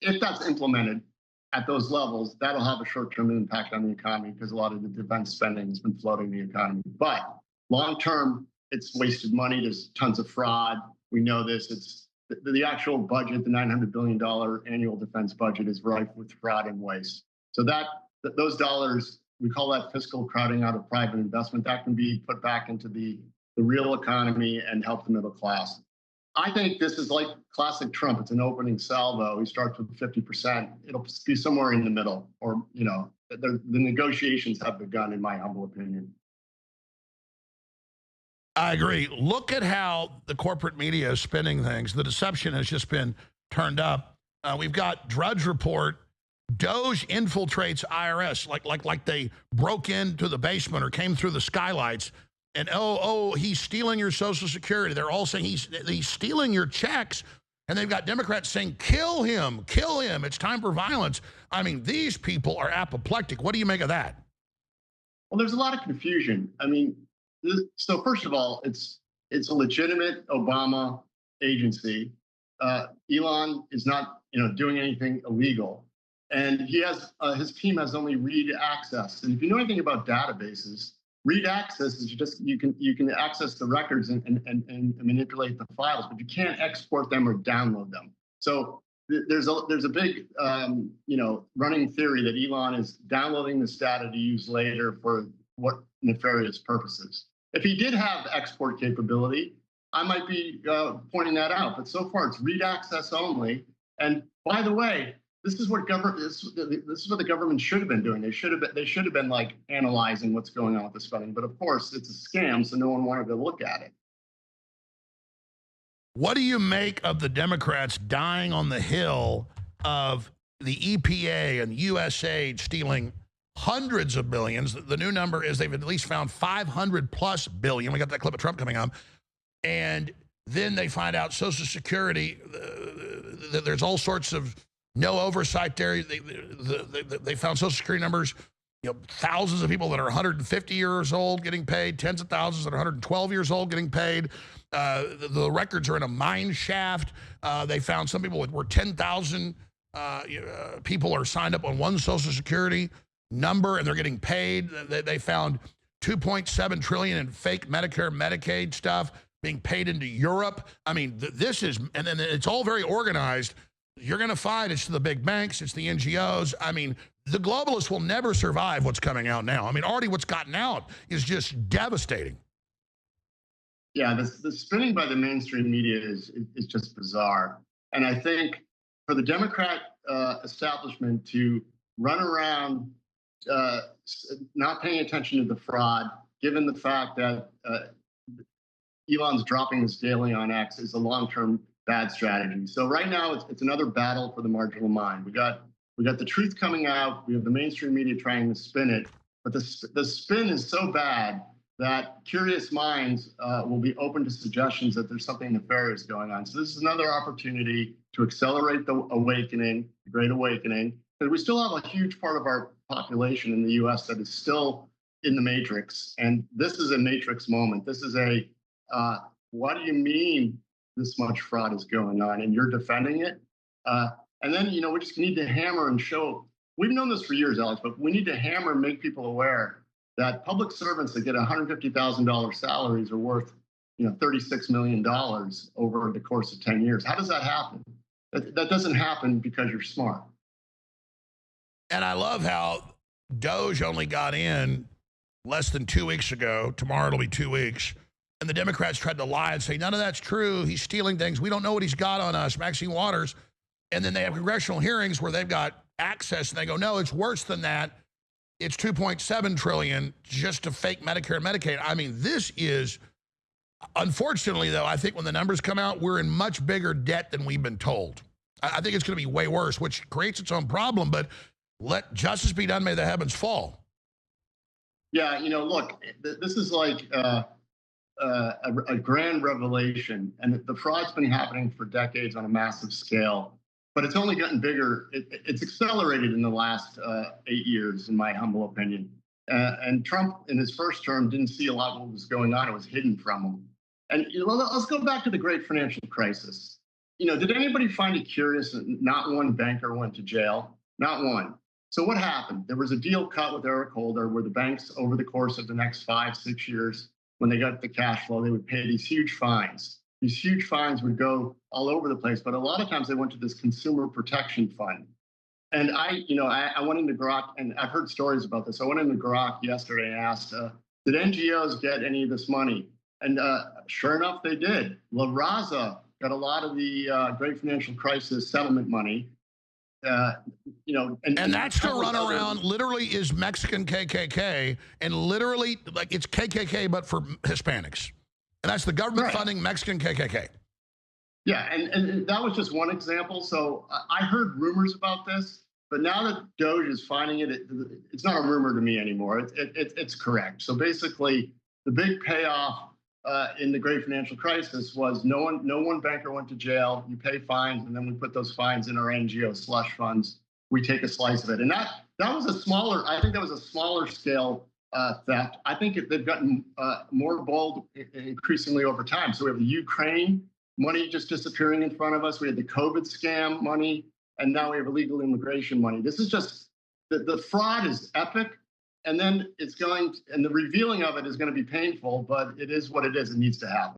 if that's implemented at those levels, that'll have a short-term impact on the economy because a lot of the defense spending has been floating the economy. But long-term, it's wasted money. There's tons of fraud. We know this. It's the actual budget, the $900 billion annual defense budget, is rife with fraud and waste. So those dollars, we call that fiscal crowding out of private investment. That can be put back into the real economy and help the middle class. I think this is like classic Trump. It's an opening salvo. He starts with 50%. It'll be somewhere in the middle, or the negotiations have begun, in my humble opinion. I agree. Look at how the corporate media is spinning things. The deception has just been turned up. We've got Drudge Report. Doge infiltrates IRS like they broke into the basement or came through the skylights. And he's stealing your Social Security. They're all saying he's stealing your checks. And they've got Democrats saying, kill him, kill him. It's time for violence. I mean, these people are apoplectic. What do you make of that? Well, there's a lot of confusion. I mean, so first of all, it's a legitimate Obama agency. Elon is not doing anything illegal. And he has his team has only read access. And if you know anything about databases, read access is you can access the records and manipulate the files, but you can't export them or download them. So there's a big running theory that Elon is downloading this data to use later for what nefarious purposes. If he did have export capability, I might be pointing that out. But so far, it's read access only. And by the way, this is what the government should have been doing. They should have been like analyzing what's going on with the spending. But of course, it's a scam, so no one wanted to look at it. What do you make of the Democrats dying on the hill of the EPA and USAID stealing hundreds of billions? The new number is they've at least found 500 plus billion. We got that clip of Trump coming up. And then they find out Social Security, there's all sorts of no oversight there. They found Social Security numbers, thousands of people that are 150 years old getting paid, tens of thousands that are 112 years old getting paid. The records are in a mine shaft. They found some people where 10,000 people are signed up on one Social Security number and they're getting paid. They found 2.7 trillion in fake Medicare, Medicaid stuff being paid into Europe. I mean, this is, and then it's all very organized. You're going to find it's the big banks, it's the NGOs. I mean, the globalists will never survive what's coming out now. I mean, already what's gotten out is just devastating. Yeah, the spinning by the mainstream media is just bizarre. And I think for the Democrat establishment to run around not paying attention to the fraud, given the fact that Elon's dropping this daily on X, is a long-term bad strategy. So right now it's another battle for the marginal mind. We got the truth coming out. We have the mainstream media trying to spin it, but the spin is so bad that curious minds will be open to suggestions that there's something nefarious going on. So this is another opportunity to accelerate the awakening, the Great Awakening. But we still have a huge part of our population in the U.S. that is still in the matrix, and this is a matrix moment. This is what do you mean this much fraud is going on and you're defending it? And then, we just need to hammer and show, we've known this for years, Alex, but we need to hammer and make people aware that public servants that get $150,000 salaries are worth, $36 million over the course of 10 years. How does that happen? That doesn't happen because you're smart. And I love how Doge only got in less than 2 weeks ago. Tomorrow it'll be 2 weeks. And the Democrats tried to lie and say, none of that's true. He's stealing things. We don't know what he's got on us, Maxine Waters. And then they have congressional hearings where they've got access and they go, no, it's worse than that. It's 2.7 trillion just to fake Medicare and Medicaid. I mean, this is, unfortunately though, I think when the numbers come out, we're in much bigger debt than we've been told. I think it's going to be way worse, which creates its own problem, but let justice be done, may the heavens fall. Yeah, look, this is like a grand revelation, and the fraud's been happening for decades on a massive scale, but it's only gotten bigger. It's accelerated in the last 8 years, in my humble opinion. And Trump, in his first term, didn't see a lot of what was going on. It was hidden from him. And let's go back to the great financial crisis. did anybody find it curious that not one banker went to jail? Not one. So what happened? There was a deal cut with Eric Holder where the banks, over the course of the next 5, 6 years, when they got the cash flow, they would pay these huge fines. These huge fines would go all over the place, but a lot of times they went to this consumer protection fund. And I went into Grok, and I've heard stories about this. I went into Grok yesterday and asked, did NGOs get any of this money? And sure enough, they did. La Raza got a lot of the great financial crisis settlement money. And that's to run around, literally is Mexican KKK, and literally, like, it's KKK, but for Hispanics. And that's the government funding Mexican KKK. Yeah, and that was just one example. So I heard rumors about this, but now that Doge is finding it, it's not a rumor to me anymore. It's correct. So basically, the big payoff in the great financial crisis was no one banker went to jail. You pay fines, and then we put those fines in our NGO slush funds. We take a slice of it, and that was a smaller. I think that was a smaller scale theft. I think they've gotten more bold increasingly over time. So we have the Ukraine money just disappearing in front of us. We had the COVID scam money, and now we have illegal immigration money. This is just the fraud is epic. And then and the revealing of it is going to be painful, but it is what it is. It needs to happen.